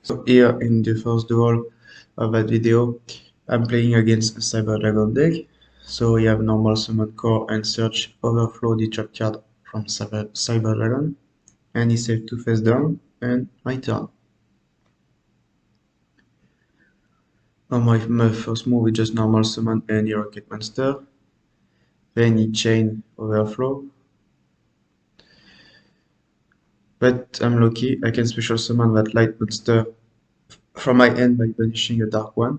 So here in the first duel of that video, I'm playing against a Cyber Dragon deck. So we have normal summon core and search overflow the trap card from Cyber Dragon, and he saved 2 face down, and my turn. On my first move, we just normal summon any Rokket monster, then he chain overflow. But I'm lucky, I can special summon that light monster from my hand by banishing a dark one.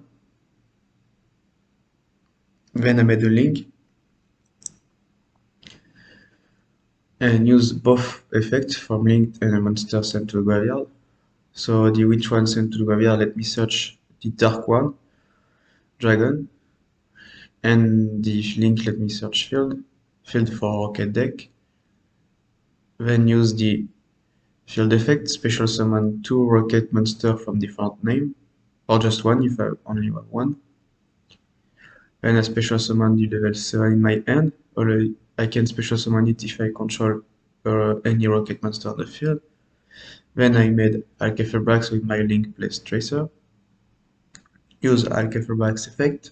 Then I made a link and use both effects from linked and a monster sent to the graveyard. So the which one sent to the graveyard, let me search the dark one, dragon, and the link let me search field for Rokket deck. Then use the field effect, special summon 2 Rokket monster from different name, or just one if I only want one. Then I special summon the level 7 in my hand. I can special summon it if I control any Rokket monster on the field. Then I made Alkefelbrax with my link plus tracer. Use Alkefelbrax effect.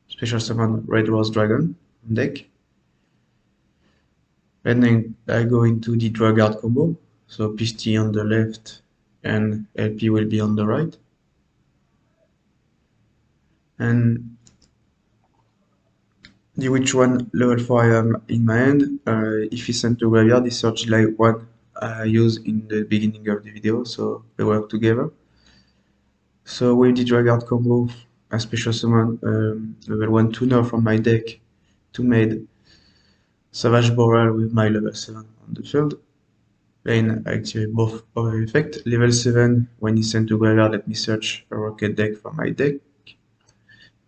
Special summon Red Rose Dragon deck. Then I go into the Dragard combo. So PST on the left and LP will be on the right. And the which one level 4 I am in my hand. If he sent to graveyard, he search like one I used in the beginning of the video, so they work together. So with the Dragard combo, I special summon level 1 tuner from my deck to made Savage Boral with my level 7 on the field. Then I activate both of the effect. Level 7, when he sent to graveyard, let me search a Rokket deck from my deck.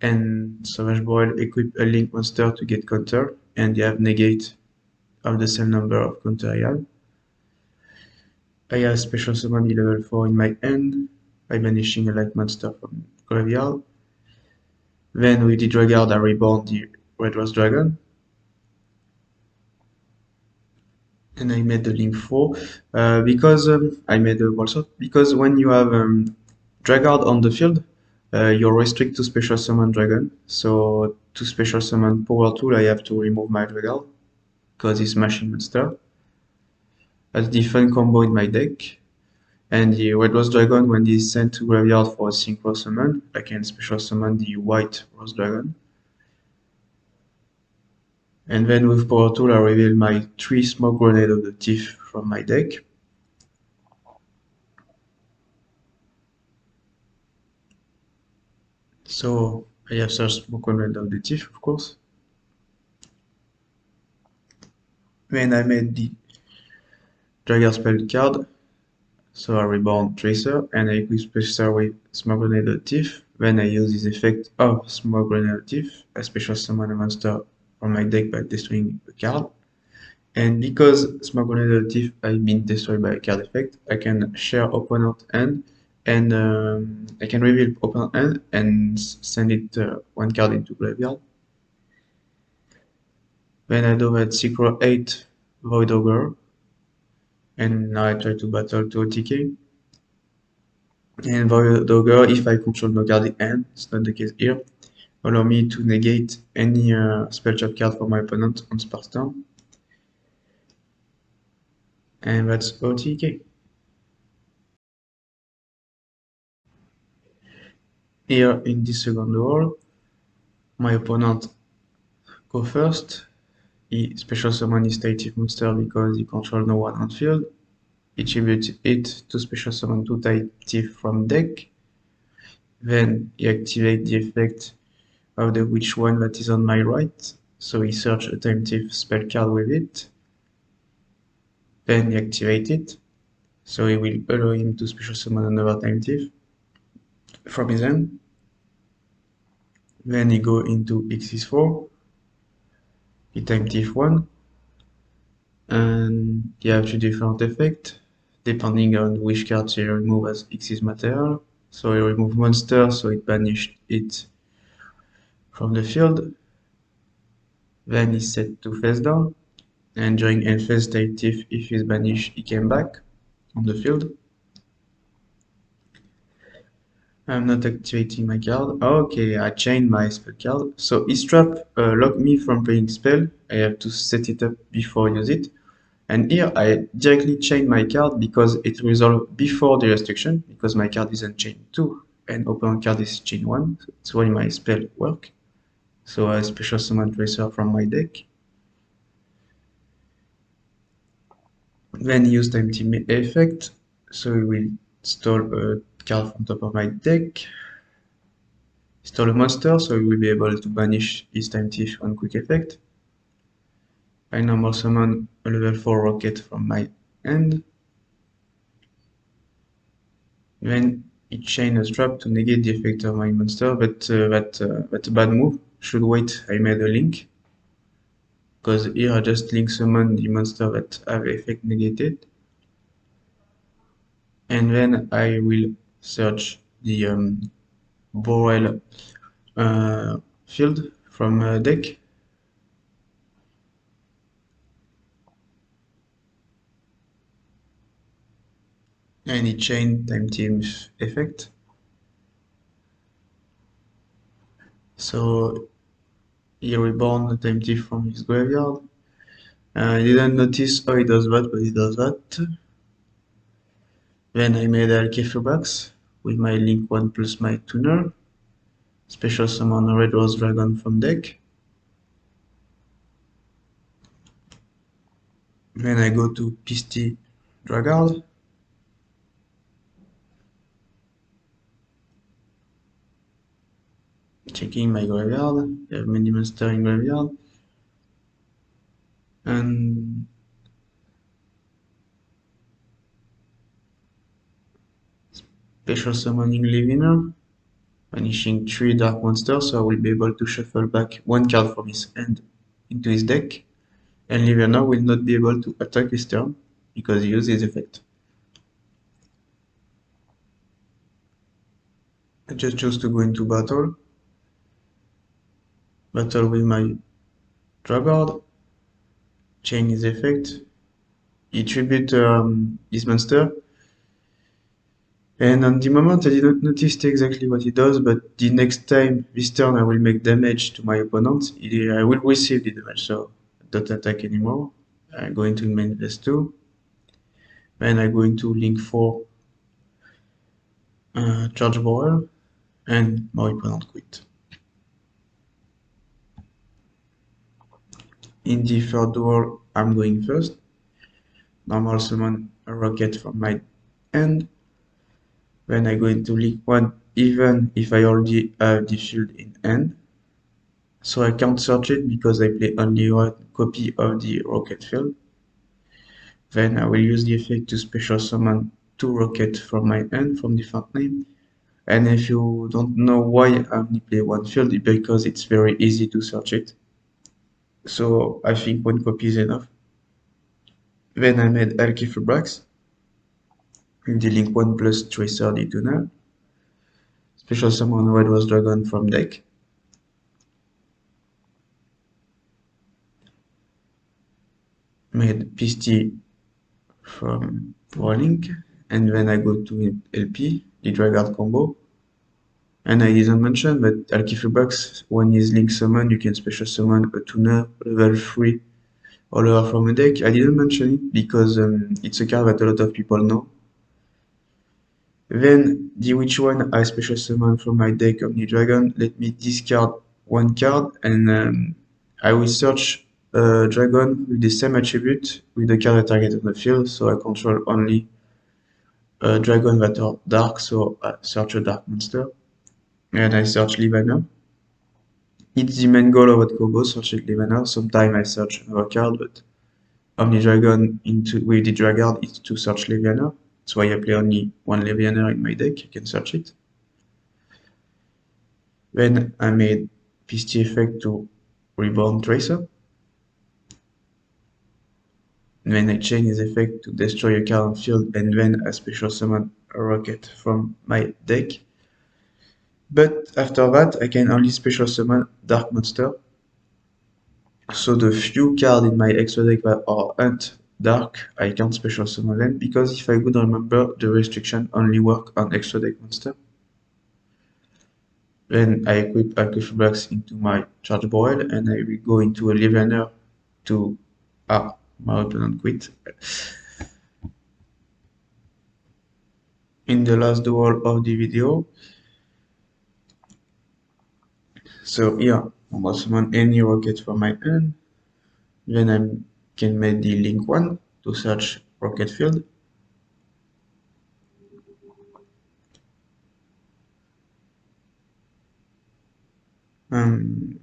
And Savage Boral equip a link monster to get counter, and you have negate of the same number of counter I have. I have special summon level 4 in my hand by banishing a light monster from graveyard. Then with the Dragard I reborn the Red Rose Dragon. And I made the link 4 because I made a also because when you have Dragard on the field, you're restricted to special summon dragon. So to special summon power tool, I have to remove my Dragard because it's machine monster. That's the fun combo in my deck. And the Red Rose Dragon, when he's sent to graveyard for a synchro summon, I can special summon the White Rose Dragon. And then with Power Tool, I reveal my 3 Smoke Grenade of the Thief from my deck. So I have such Smoke Grenade of the Thief, of course. Then I made the Dagger spell card. So I reborn Tracer and I equip Tracer with Smoke Grenade of the Thief. Then I use this effect of Smoke Grenade of the Thief. I special summon a monster from my deck by destroying a card. And because Smoke Grenade of the Thief has been destroyed by a card effect, I can share opponent hand and I can reveal opponent hand and send it one card into graveyard. Then I do that Secret 8 Void Ogre, and now I try to battle to OTK. And Void Ogre, if I control no card in hand, it's not the case here, allow me to negate any spell trap card for my opponent on Spark turn. And that's OTK. Here in this second duel, my opponent go first. He special summon his Type monster because he controls no one on field. He tributes it to special summon 2 Type from deck. Then he activates the effect of the which one that is on my right. So he search a Time Thief spell card with it. Then he activates it. So he will allow him to special summon another Time Thief from his hand. Then he go into X4. He Time Thief 1. And you have 2 different effects depending on which card you remove as X's material. So you remove monster, so it banished it from the field. Then he set to face down, and during end phase, Type Thief, if he's banished, he came back on the field. I'm not activating my card. Okay, I changed my spell card. So his trap locked me from playing spell. I have to set it up before I use it. And here I directly chain my card because it resolved before the restriction, because my card isn't chain 2 and opponent card is chain 1. So that's why my spell work. So I special summon Tracer from my deck. Then use time team effect. So we will install a card from top of my deck. Install a monster, so we will be able to banish his time thief on quick effect. I normal summon a level 4 Rokket from my hand. Then it chain a trap to negate the effect of my monster, but that's a bad move. Should wait, I made a link. Because here I just link summon the monster that have effect negated. And then I will search the Borel field from deck. And it chain time team effect. So he reborn the time thief from his graveyard. I didn't notice how he does that, but he does that. Then I made a box with my link 1 plus my tuner. Special summon a red rose dragon from deck. Then I go to Pisty Dragard. Checking my graveyard. I have many monsters in graveyard. And special summoning Liviner. Banishing 3 dark monsters, so I will be able to shuffle back 1 card from his hand into his deck. And Liviner will not be able to attack this turn because he uses his effect. I just choose to go into battle. Battle with my Dragard. Chain his effect. He tribute his monster. And at the moment I didn't notice exactly what he does, but the next time this turn I will make damage to my opponent. I will receive the damage, so don't attack anymore. I go into main phase 2. Then I go into link 4 charge borel, and my opponent quit. In the third duel I'm going first. Normal summon a Rokket from my hand. Then I go into link 1 even if I already have the field in hand. So I can't search it because I play only one copy of the Rokket field. Then I will use the effect to special summon 2 Rokket from my hand from different name. And if you don't know why I only play one field, it's because it's very easy to search it. So I think 1 copy is enough. Then I made Brax, the link 1 plus Tracer the tuner. Special summon Red Rose Dragon from deck. Made Pisty from Link, and then I go to LP, the Dragard combo. And I didn't mention, but Brax, when he's link summon, you can special summon a tuner level 3 all over from a deck. I didn't mention it because it's a card that a lot of people know. Then the which one I special summon from my deck Omni Dragon. Let me discard 1 card and I will search a dragon with the same attribute with the card I target on the field. So I control only a dragon that are dark, so I search a dark monster. And I search Livana. It's the main goal of that combo, searching Livana. Sometimes I search another card, but Omni Dragon into with the Dragard is to search Levianer. That's why I play only 1 Levianer in my deck, you can search it. Then I made Pisty effect to reborn Tracer. Then I chain his effect to destroy a card on field, and then I special summon a Rokket from my deck. But after that, I can only special summon Dark Monster. So the few cards in my extra deck that are Hunt Dark, I can't special summon them, because if I could remember, the restriction only work on extra deck monster. Then I equip Alkefiblax into my charge barrel and I will go into a Levener to my opponent quit. In the last duel of the video. So here I will summon any rocket from my hand. Then I can make the link one to search rocket field. Um,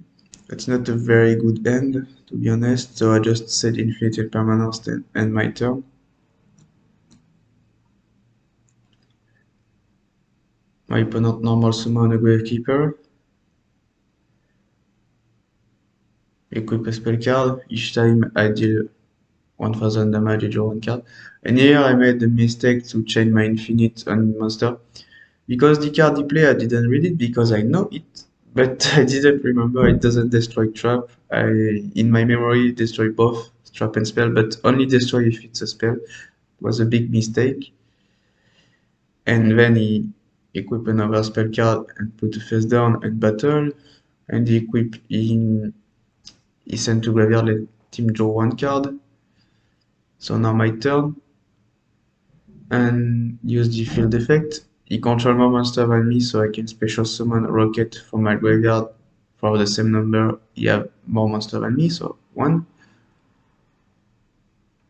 it's not a very good end, to be honest, so I just set inflated permanence and end my turn. My opponent normal summon a Gravekeeper, equip a spell card, each time I deal 1000 damage, I draw one card. And here I made the mistake to change my infinite on monster. Because the card he played, I didn't read it because I know it, but I didn't remember it doesn't destroy trap. In my memory, destroy both trap and spell, but only destroy if it's a spell. It was a big mistake. And then he equip another spell card and put a face down and battle. And he equip he sent to graveyard, let him draw one card. So now my turn. And use the field effect. He control more monster than me, so I can special summon a Rokket from my graveyard for the same number. He have more monster than me, so 1.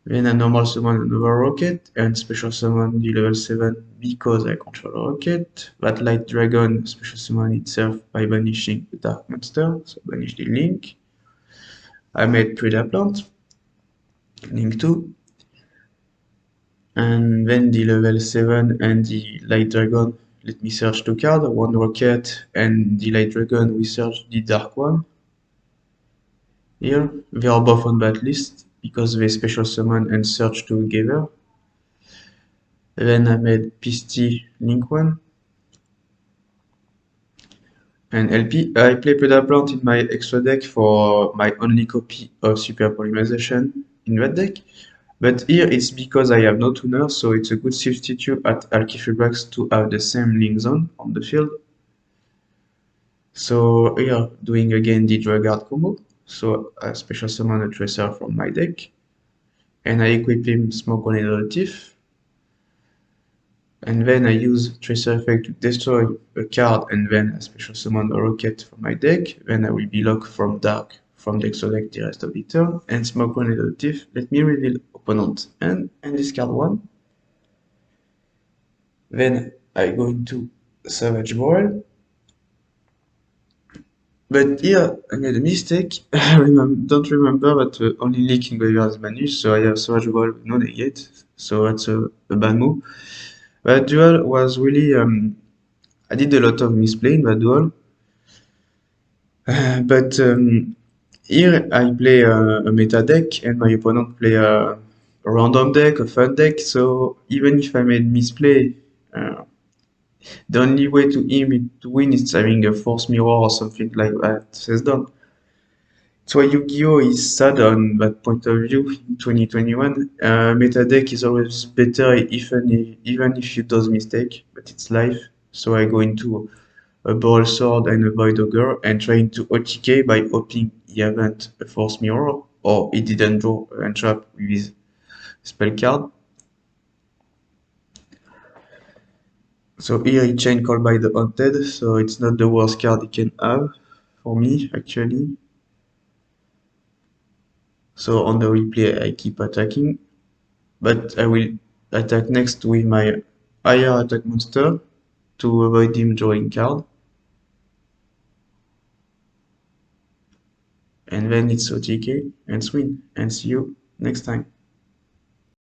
Then I normal summon another Rokket and special summon the level 7 because I control a Rokket. That Light Dragon special summon itself by banishing the Dark Monster, so banish the Link. I made Preda Plant, Link 2. And then the level 7 and the Light Dragon let me search 2 cards, 1 Rokket and the Light Dragon we search the Dark one. Here, they are both on that list because they special summon and search together. Then I made Pisty Link 1 and LP. I play Plant in my extra deck for my only copy of Super Polymerization in that deck. But here it's because I have no tuner, so it's a good substitute at Alkefiblax to have the same link zone on the field. So here, doing again the Dragard combo. So I special summon a Tracer from my deck. And I equip him Smoke Grenade Thief. And then I use Tracer effect to destroy a card and then I special summon a Rokket from my deck. Then I will be locked from Dark from the extra deck the rest of the turn. And Smoke Grenade Thief let me reveal opponent and discard 1. Then I go into Savage Void. But here I made a mistake. I don't remember that only Leak in graveyard is banished, so I have Savage Void with no negate. So that's a bad move. That duel was really I did a lot of misplay in that duel. But here I play a meta deck and my opponent play a random deck, a fun deck. So even if I made misplay, the only way to him to win is having a force mirror or something like that says done. So Yu-Gi-Oh is sad on that point of view in 2021. Meta deck is always better even if you does mistake, but it's life. So I go into a Ball Sword and a Void Ogre and trying to OTK by hoping he haven't a Force Mirror or he didn't draw a trap with his spell card. So here he chain called by the Haunted, so it's not the worst card he can have for me actually. So on the replay I keep attacking, but I will attack next with my higher attack monster to avoid him drawing card. And then it's OTK and swing, and see you next time.